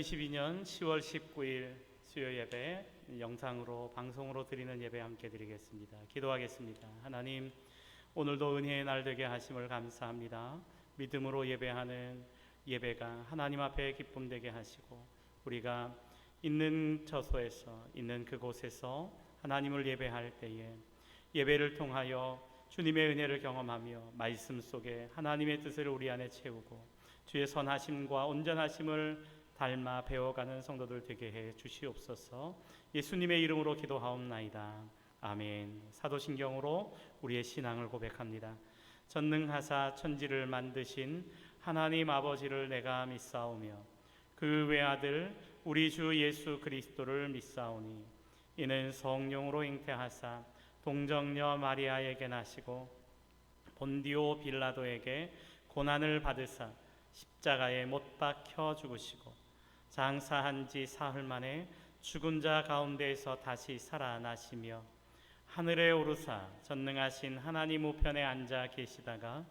2022년 10월 19일 수요 예배 영상으로 방송으로 드리는 예배 함께 드리겠습니다. 기도하겠습니다. 하나님, 오늘도 은혜의 날 되게 하심을 감사합니다. 믿음으로 예배하는 예배가 하나님 앞에 기쁨 되게 하시고, 우리가 있는 처소에서 있는 그곳에서 하나님을 예배할 때에 예배를 통하여 주님의 은혜를 경험하며 말씀 속에 하나님의 뜻을 우리 안에 채우고 주의 선하심과 온전하심을 닮아 배워가는 성도들 되게 해 주시옵소서. 예수님의 이름으로 기도하옵나이다. 아멘. 사도신경으로 우리의 신앙을 고백합니다. 전능하사 천지를 만드신 하나님 아버지를 내가 믿사오며 그 외아들 우리 주 예수 그리스도를 믿사오니 이는 성령으로 잉태하사 동정녀 마리아에게 나시고 본디오 빌라도에게 고난을 받으사 십자가에 못 박혀 죽으시고 장사한 지 사흘 만에 죽은 자 가운데에서 다시 살아나시며 하늘에 오르사 전능하신 하나님 우편에 앉아 계시다가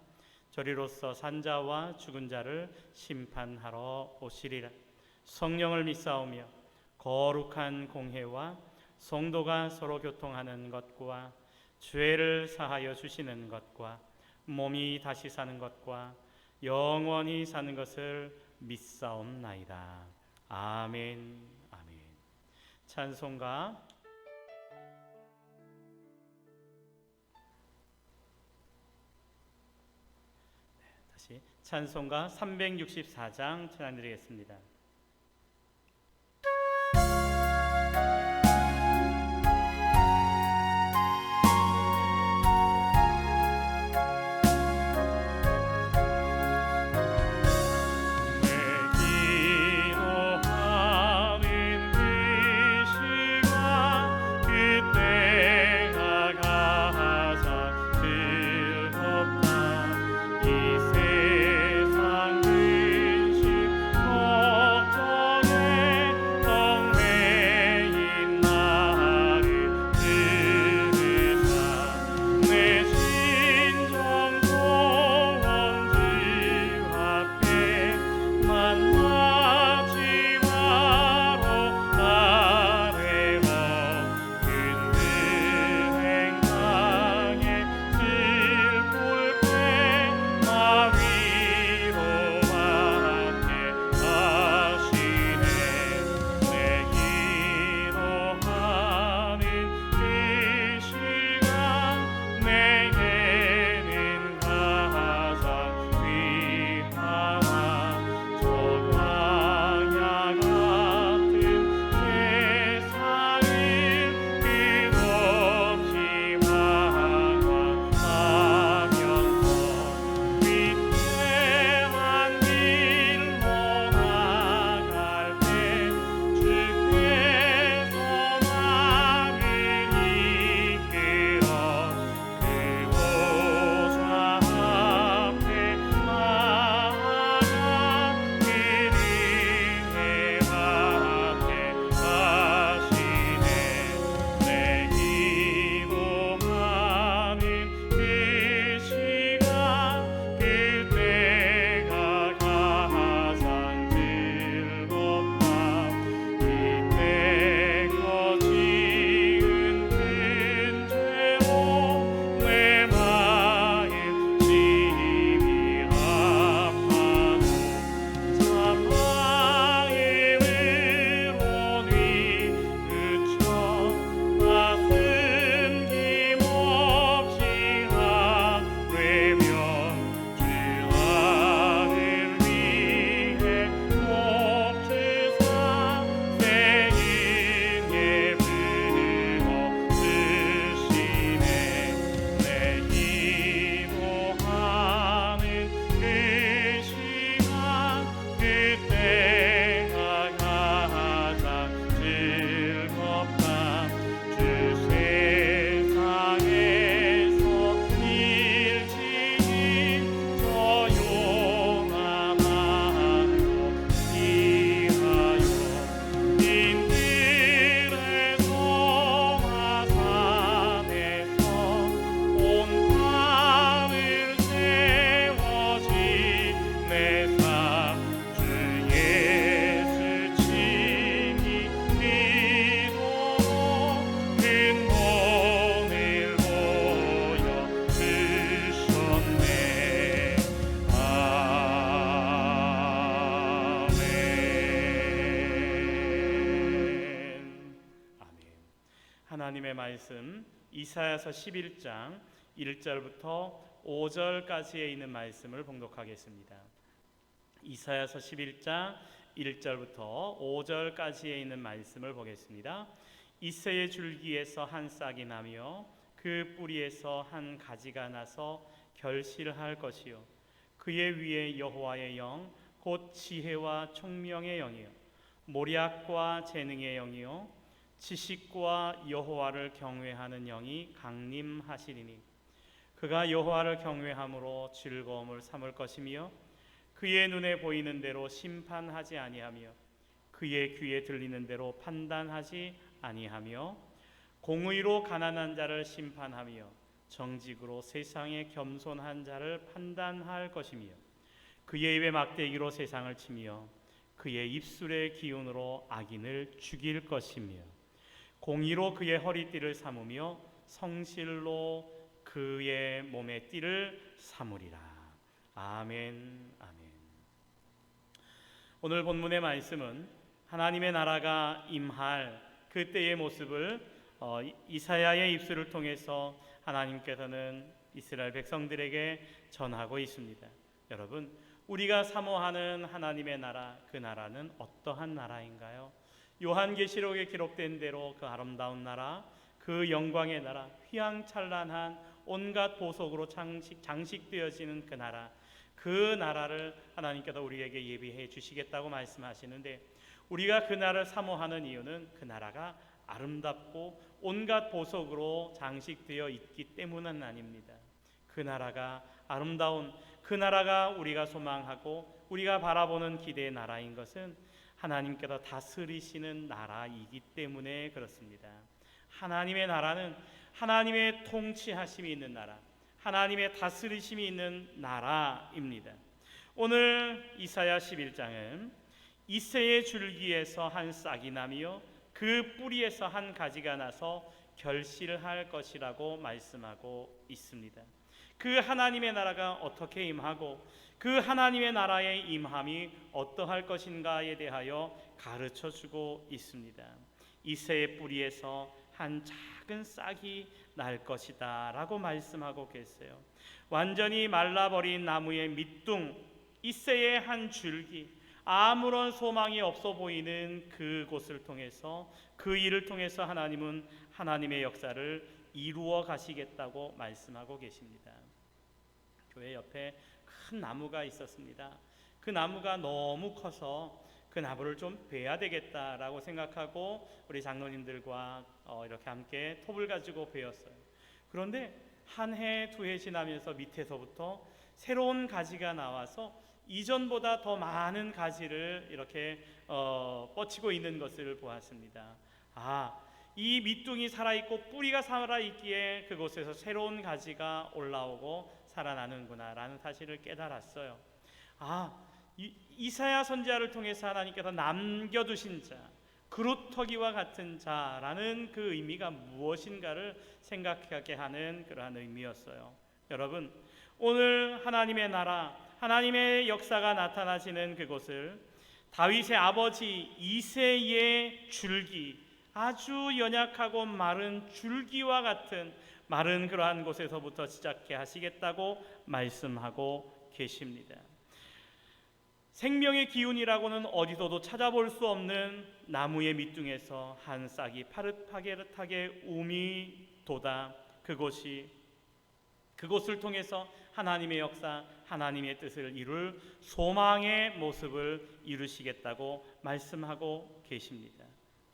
저리로서 산자와 죽은 자를 심판하러 오시리라. 성령을 믿사오며 거룩한 공회와 성도가 서로 교통하는 것과 죄를 사하여 주시는 것과 몸이 다시 사는 것과 영원히 사는 것을 믿사옵나이다. 아멘. 아멘. 찬송가 다시 찬송가 364장 찬양드리겠습니다. 이 세상 근심 하나님의 말씀 이사야서 11장 1절부터 5절까지에 있는 말씀을 봉독하겠습니다. 이사야서 11장 1절부터 5절까지에 있는 말씀을 보겠습니다. 이새의 줄기에서 한 싹이 나며 그 뿌리에서 한 가지가 나서 결실할 것이요 그의 위에 여호와의 영 곧 지혜와 총명의 영이요 모략과 재능의 영이요 지식과 여호와를 경외하는 영이 강림하시리니 그가 여호와를 경외함으로 즐거움을 삼을 것이며 그의 눈에 보이는 대로 심판하지 아니하며 그의 귀에 들리는 대로 판단하지 아니하며 공의로 가난한 자를 심판하며 정직으로 세상에 겸손한 자를 판단할 것이며 그의 입에 막대기로 세상을 치며 그의 입술의 기운으로 악인을 죽일 것이며 공의로 그의 허리띠를 삼으며 성실로 그의 몸의 띠를 삼으리라. 아멘. 아멘. 오늘 본문의 말씀은 하나님의 나라가 임할 그때의 모습을 이사야의 입술을 통해서 하나님께서는 이스라엘 백성들에게 전하고 있습니다. 여러분, 우리가 사모하는 하나님의 나라, 그 나라는 어떠한 나라인가요? 요한계시록에 기록된 대로 그 아름다운 나라, 그 영광의 나라, 휘황찬란한 온갖 보석으로 장식되어지는 그 나라, 그 나라를 하나님께서 우리에게 예비해 주시겠다고 말씀하시는데, 우리가 그 나라를 사모하는 이유는 그 나라가 아름답고 온갖 보석으로 장식되어 있기 때문은 아닙니다. 그 나라가 아름다운 그 나라가 우리가 소망하고 우리가 바라보는 기대의 나라인 것은 하나님께서 다스리시는 나라이기 때문에 그렇습니다. 하나님의 나라는 하나님의 통치하심이 있는 나라, 하나님의 다스리심이 있는 나라입니다. 오늘 이사야 11장은 이새의 줄기에서 한 싹이 나며 그 뿌리에서 한 가지가 나서 결실할 것이라고 말씀하고 있습니다. 그 하나님의 나라가 어떻게 임하고 그 하나님의 나라의 임함이 어떠할 것인가에 대하여 가르쳐주고 있습니다. 이새의 뿌리에서 한 작은 싹이 날 것이다 라고 말씀하고 계세요. 완전히 말라버린 나무의 밑둥, 이새의 한 줄기, 아무런 소망이 없어 보이는 그곳을 통해서, 그 일을 통해서 하나님은 하나님의 역사를 이루어 가시겠다고 말씀하고 계십니다. 교회 옆에 큰 나무가 있었습니다. 그 나무가 너무 커서 그 나무를 좀 베야 되겠다라고 생각하고 우리 장로님들과 이렇게 함께 톱을 가지고 베었어요. 그런데 한 해, 두 해 지나면서 밑에서부터 새로운 가지가 나와서 이전보다 더 많은 가지를 이렇게 뻗치고 있는 것을 보았습니다. 이 밑둥이 살아있고 뿌리가 살아있기에 그곳에서 새로운 가지가 올라오고 살아나는구나 라는 사실을 깨달았어요. 이사야 선지자를 통해서 하나님께서 남겨두신 자, 그루터기와 같은 자라는 그 의미가 무엇인가를 생각하게 하는 그러한 의미였어요. 여러분, 오늘 하나님의 나라, 하나님의 역사가 나타나시는 그곳을 다윗의 아버지 이새의 줄기, 아주 연약하고 마른 줄기와 같은 마른 그러한 곳에서부터 시작해 하시겠다고 말씀하고 계십니다. 생명의 기운이라고는 어디서도 찾아볼 수 없는 나무의 밑둥에서 한 싹이 파릇파릇하게 움이 돋아 그곳을 통해서 하나님의 역사, 하나님의 뜻을 이룰 소망의 모습을 이루시겠다고 말씀하고 계십니다.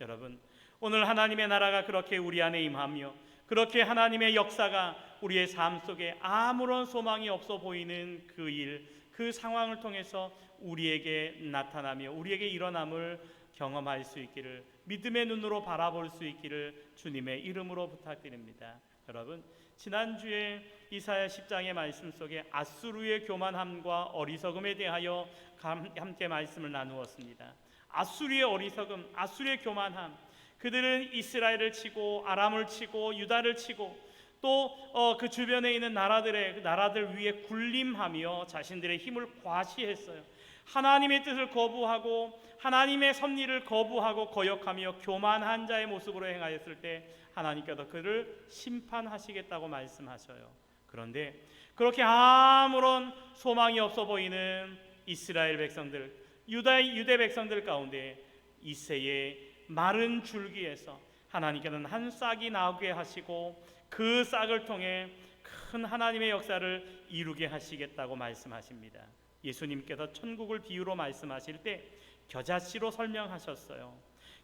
여러분, 오늘 하나님의 나라가 그렇게 우리 안에 임하며 그렇게 하나님의 역사가 우리의 삶 속에 아무런 소망이 없어 보이는 그 일, 그 상황을 통해서 우리에게 나타나며 우리에게 일어남을 경험할 수 있기를, 믿음의 눈으로 바라볼 수 있기를 주님의 이름으로 부탁드립니다. 여러분, 지난주에 이사야 10장의 말씀 속에 아수르의 교만함과 어리석음에 대하여 함께 말씀을 나누었습니다. 아수르의 어리석음, 아수르의 교만함, 그들은 이스라엘을 치고 아람을 치고 유다를 치고 또 그 주변에 있는 나라들 위에 군림하며 자신들의 힘을 과시했어요. 하나님의 뜻을 거부하고 하나님의 섭리를 거부하고 거역하며 교만한 자의 모습으로 행하였을 때 하나님께서 그를 심판하시겠다고 말씀하셔요. 그런데 그렇게 아무런 소망이 없어 보이는 이스라엘 백성들, 유대 백성들 가운데 이새의 마른 줄기에서 하나님께서는 한 싹이 나오게 하시고 그 싹을 통해 큰 하나님의 역사를 이루게 하시겠다고 말씀하십니다. 예수님께서 천국을 비유로 말씀하실 때 겨자씨로 설명하셨어요.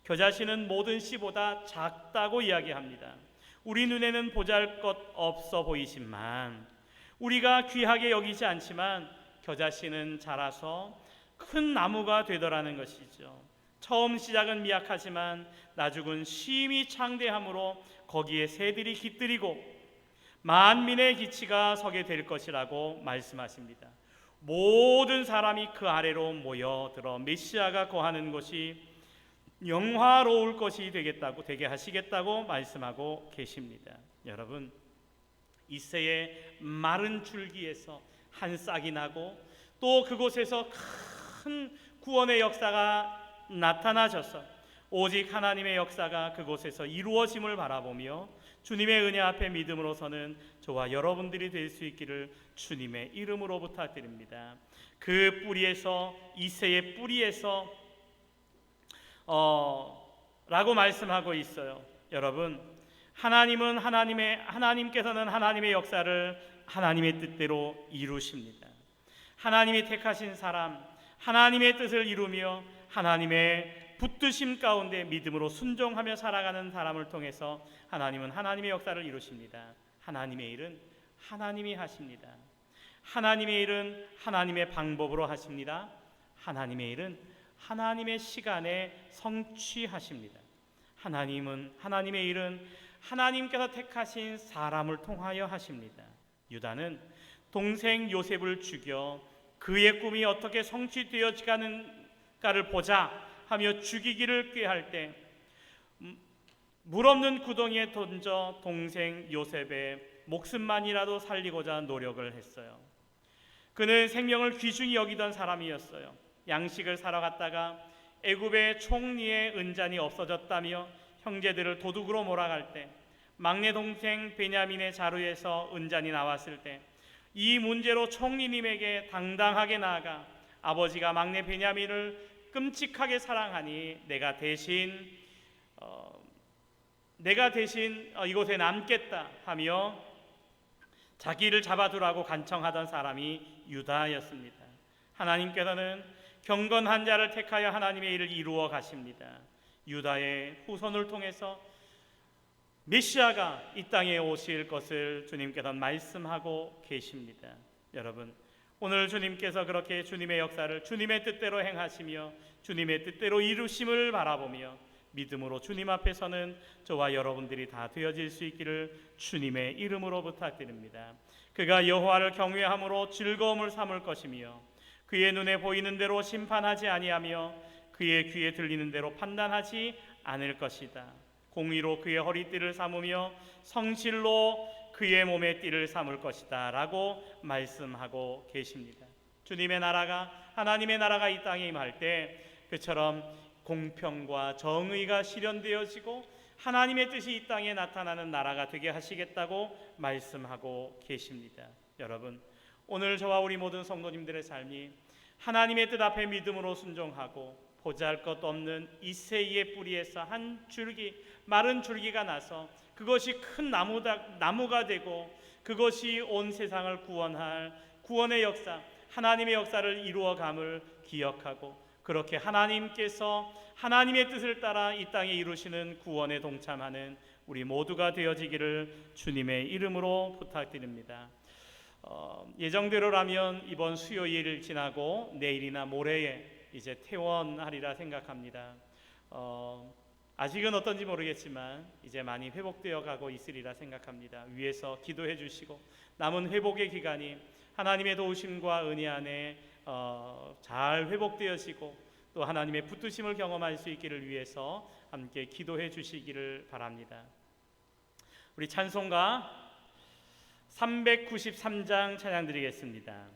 겨자씨는 모든 씨보다 작다고 이야기합니다. 우리 눈에는 보잘것 없어 보이지만, 우리가 귀하게 여기지 않지만 겨자씨는 자라서 큰 나무가 되더라는 것이죠. 처음 시작은 미약하지만 나중은 심히 창대함으로 거기에 새들이 깃들이고 만민의 기치가 서게 될 것이라고 말씀하십니다. 모든 사람이 그 아래로 모여들어 메시아가 거하는 곳이 영화로울 것이 되게 하시겠다고 말씀하고 계십니다. 여러분, 이새의 마른 줄기에서 한 싹이 나고 또 그곳에서 큰 구원의 역사가 나타나셔서 오직 하나님의 역사가 그곳에서 이루어짐을 바라보며 주님의 은혜 앞에 믿음으로 서는 저와 여러분들이 될 수 있기를 주님의 이름으로 부탁드립니다. 그 뿌리에서, 이새의 뿌리에서 라고 말씀하고 있어요. 여러분, 하나님께서는 하나님의 역사를 하나님의 뜻대로 이루십니다. 하나님이 택하신 사람, 하나님의 뜻을 이루며 하나님의 붙드심 가운데 믿음으로 순종하며 살아가는 사람을 통해서 하나님은 하나님의 역사를 이루십니다. 하나님의 일은 하나님이 하십니다. 하나님의 일은 하나님의 방법으로 하십니다. 하나님의 일은 하나님의 시간에 성취하십니다. 하나님의 일은 하나님께서 택하신 사람을 통하여 하십니다. 유다는 동생 요셉을 죽여 그의 꿈이 어떻게 성취되어지는가를 보자 하며 죽이기를 꾀할 때 물 없는 구덩이에 던져 동생 요셉의 목숨만이라도 살리고자 노력을 했어요. 그는 생명을 귀중히 여기던 사람이었어요. 양식을 사러 갔다가 애굽의 총리의 은잔이 없어졌다며 형제들을 도둑으로 몰아갈 때 막내 동생 베냐민의 자루에서 은잔이 나왔을 때 이 문제로 총리님에게 당당하게 나아가 아버지가 막내 베냐민을 끔찍하게 사랑하니 내가 대신 이곳에 남겠다 하며 자기를 잡아두라고 간청하던 사람이 유다였습니다. 하나님께서는 경건한 자를 택하여 하나님의 일을 이루어 가십니다. 유다의 후손을 통해서 메시아가 이 땅에 오실 것을 주님께서는 말씀하고 계십니다. 여러분, 오늘 주님께서 그렇게 주님의 역사를 주님의 뜻대로 행하시며 주님의 뜻대로 이루심을 바라보며 믿음으로 주님 앞에 서는 저와 여러분들이 다 되어질 수 있기를 주님의 이름으로 부탁드립니다. 그가 여호와를 경외함으로 즐거움을 삼을 것이며 그의 눈에 보이는 대로 심판하지 아니하며 그의 귀에 들리는 대로 판단하지 않을 것이다. 공의로 그의 허리띠를 삼으며 성실로 그의 몸의 띠를 삼을 것이다 라고 말씀하고 계십니다. 주님의 나라가, 하나님의 나라가 이 땅에 임할 때 그처럼 공평과 정의가 실현되어지고 하나님의 뜻이 이 땅에 나타나는 나라가 되게 하시겠다고 말씀하고 계십니다. 여러분, 오늘 저와 우리 모든 성도님들의 삶이 하나님의 뜻 앞에 믿음으로 순종하고 보잘것없는 이새의 뿌리에서 한 줄기, 마른 줄기가 나서 그것이 큰 나무가 되고 그것이 온 세상을 구원할 구원의 역사, 하나님의 역사를 이루어감을 기억하고 그렇게 하나님께서 하나님의 뜻을 따라 이 땅에 이루시는 구원에 동참하는 우리 모두가 되어지기를 주님의 이름으로 부탁드립니다. 예정대로라면 이번 수요일 지나고 내일이나 모레에 이제 퇴원하리라 생각합니다. 아직은 어떤지 모르겠지만 이제 많이 회복되어 가고 있으리라 생각합니다. 위에서 기도해 주시고 남은 회복의 기간이 하나님의 도우심과 은혜 안에 잘 회복되어지고 또 하나님의 붙드심을 경험할 수 있기를 위해서 함께 기도해 주시기를 바랍니다. 우리 찬송가 393장 찬양 드리겠습니다.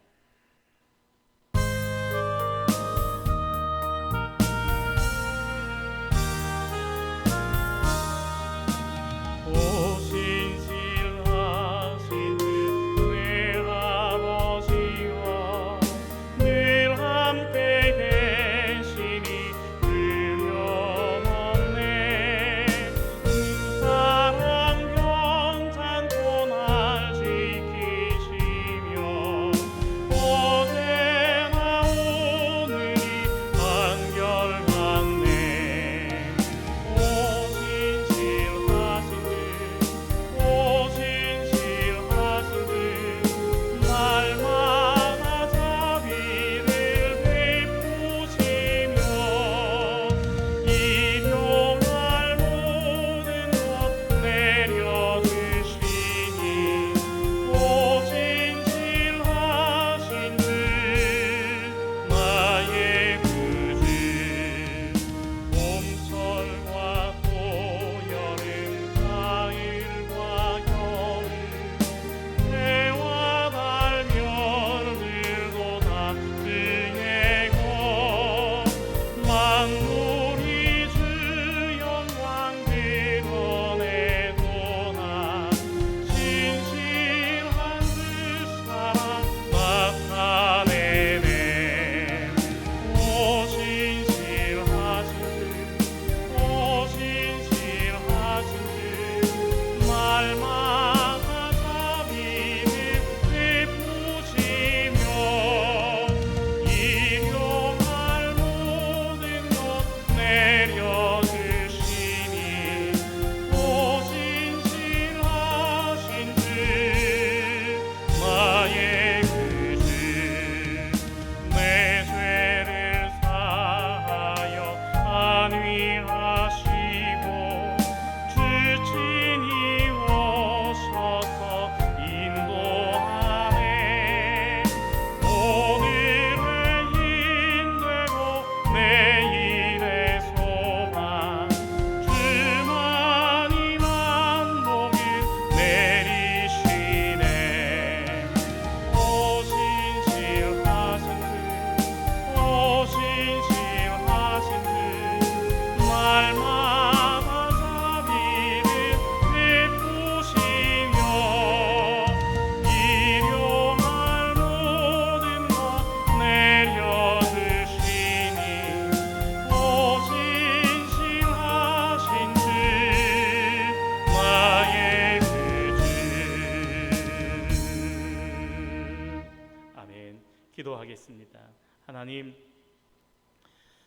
기도하겠습니다. 하나님,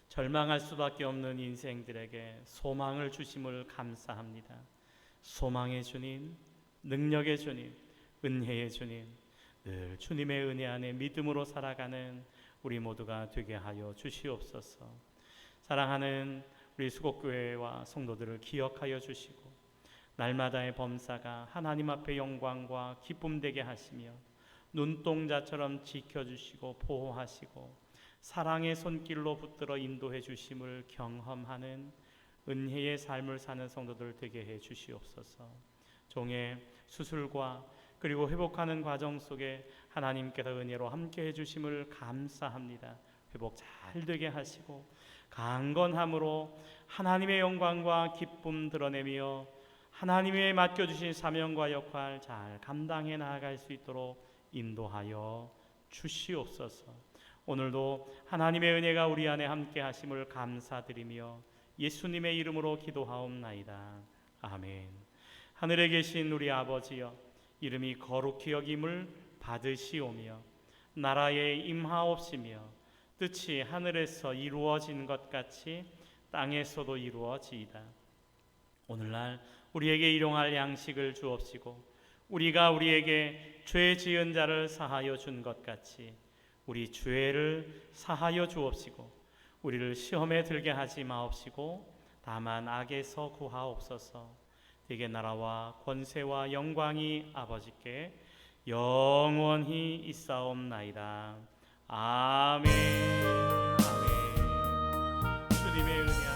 절망할 수밖에 없는 인생들에게 소망을 주심을 감사합니다. 소망의 주님, 능력의 주님, 은혜의 주님, 늘 주님의 은혜 안에 믿음으로 살아가는 우리 모두가 되게 하여 주시옵소서. 사랑하는 우리 수곡교회와 성도들을 기억하여 주시고 날마다의 범사가 하나님 앞에 영광과 기쁨 되게 하시며 눈동자처럼 지켜주시고 보호하시고 사랑의 손길로 붙들어 인도해 주심을 경험하는 은혜의 삶을 사는 성도들 되게 해 주시옵소서. 종의 수술과 그리고 회복하는 과정 속에 하나님께서 은혜로 함께 해주심을 감사합니다. 회복 잘 되게 하시고 강건함으로 하나님의 영광과 기쁨 드러내며 하나님의 맡겨주신 사명과 역할 잘 감당해 나아갈 수 있도록 인도하여 주시옵소서. 오늘도 하나님의 은혜가 우리 안에 함께 하심을 감사드리며 예수님의 이름으로 기도하옵나이다. 아멘. 하늘에 계신 우리 아버지여, 이름이 거룩히 여김을 받으시오며 나라에 임하옵시며 뜻이 하늘에서 이루어진 것 같이 땅에서도 이루어지이다. 오늘날 우리에게 일용할 양식을 주옵시고 우리가 우리에게 죄 지은 자를 사하여 준 것 같이 우리 죄를 사하여 주옵시고 우리를 시험에 들게 하지 마옵시고 다만 악에서 구하옵소서. 대개 나라와 권세와 영광이 아버지께 영원히 있사옵나이다. 아멘. 아멘. 주님의 은혜